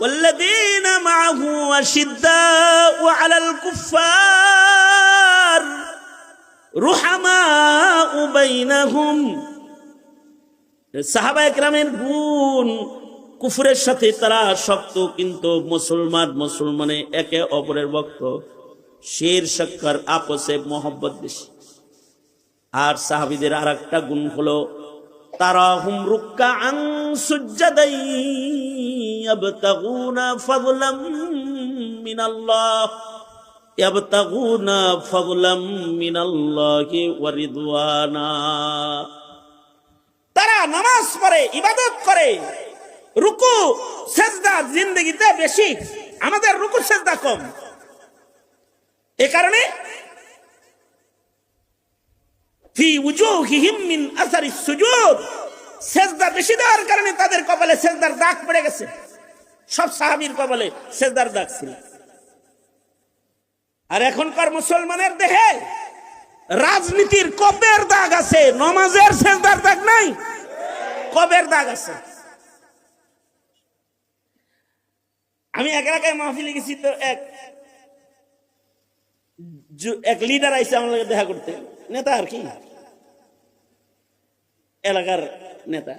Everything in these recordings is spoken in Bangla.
والذين معه أشداء على الكفار رحماء بينهم সাহাবায়ে কেরামের গুণ কুফরের সাথে তারা শক্ত কিন্তু মুসলমানে একে অপরের ভক্ত শের শক্কর আপসে মোহব্বত বেশি। আর সাহাবীদের আরেকটা গুণ হলো তারাহুম রুকআন সুজদাই ইয়াবতাগুনা ফাদলাম মিনাল্লাহি ওয়া রিদওয়ানা। তারা নামাজ পড়ে, ইবাদত করে, রুকু সিজদা জিন্দেগিতে বেশি, আমাদের রুকু সিজদা কম। এই কারণে ফি উজুহিহিম মিন আসারিস সুজুদ, সিজদা বেশি দেওয়ার কারণে তাদের কপালে সিজদার দাগ পড়ে গেছে। সব সাহাবীর কপালে সিজদার দাগ ছিল। আর এখনকার মুসলমানের দেহে রাজনীতির কবের দাগ আছে, নামাজের সিজদার দাগ নাই, কবের দাগ আছে। আমি এক এলাকায় মাহফিলে গেছি, তো এক লিডার আইসে আমার লগে দেখা করতে, নেতা আর কি, এলাকার নেতা।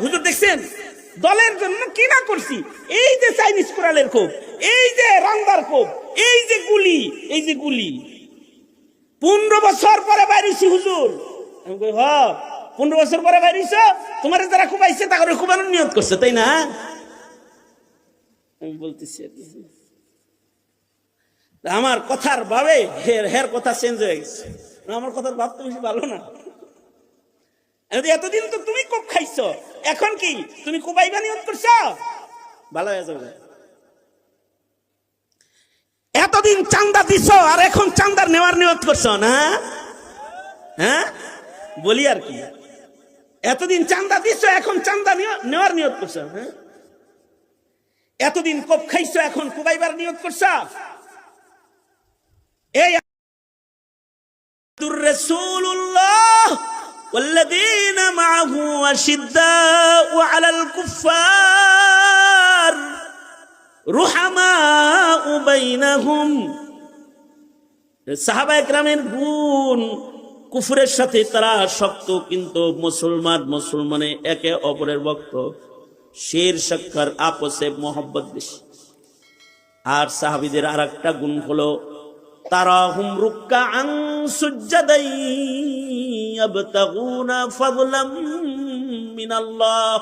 হুজুর দেখছেন দলের জন্য কি না করছি, এই যে চাইনিজ কোরালের কোপ, এই যে রান্দার কোপ, এই যে গুলি 15 বছর পরে বাইরেছি হুজুর। আমি কই, 15 বছর পরে বাইরেছ, তোমার যারা খুবাইছে তাকে খুবানোর নিয়ত করছে, তাই না? আমি বলতেছি আমার কথার ভাবে হের কথা চেঞ্জ হয়ে গেছে। আমার কথার ভাব তো বেশি ভালো না। এতদিন তো তুমি কোপ খাইছো, এখন কি তুমি কোবাইবা নিয়ত করছো? ভালো হয়ে যাবে। এতদিন চান্দা দিছো আর এখন চান্দার নেওয়ার নিয়ত করছো না? হ্যাঁ বলি আর কি, এতদিন চান্দা দিছো এখন চান্দা নেওয়ার নিয়ত করছো। হ্যাঁ, এতদিন কোপ খাইছো এখন কোবাইবার নিয়ত করছো। এই রাসূলুল্লাহ والذين معه أشداء على الكفار رحماء بينهم সাহাবায়ে কেরামের গুণ কুফরের সাথে তারা শক্ত কিন্তু মুসলমানে একে অপরের ভক্ত শের শক্কর আপসে মোহব্বত বেশি। আর সাহাবীদের আরেকটা গুণ হলো তারাহুম রুকআন সুজদাই ইয়াবতাগুনা ফাদলাম মিনাল্লাহ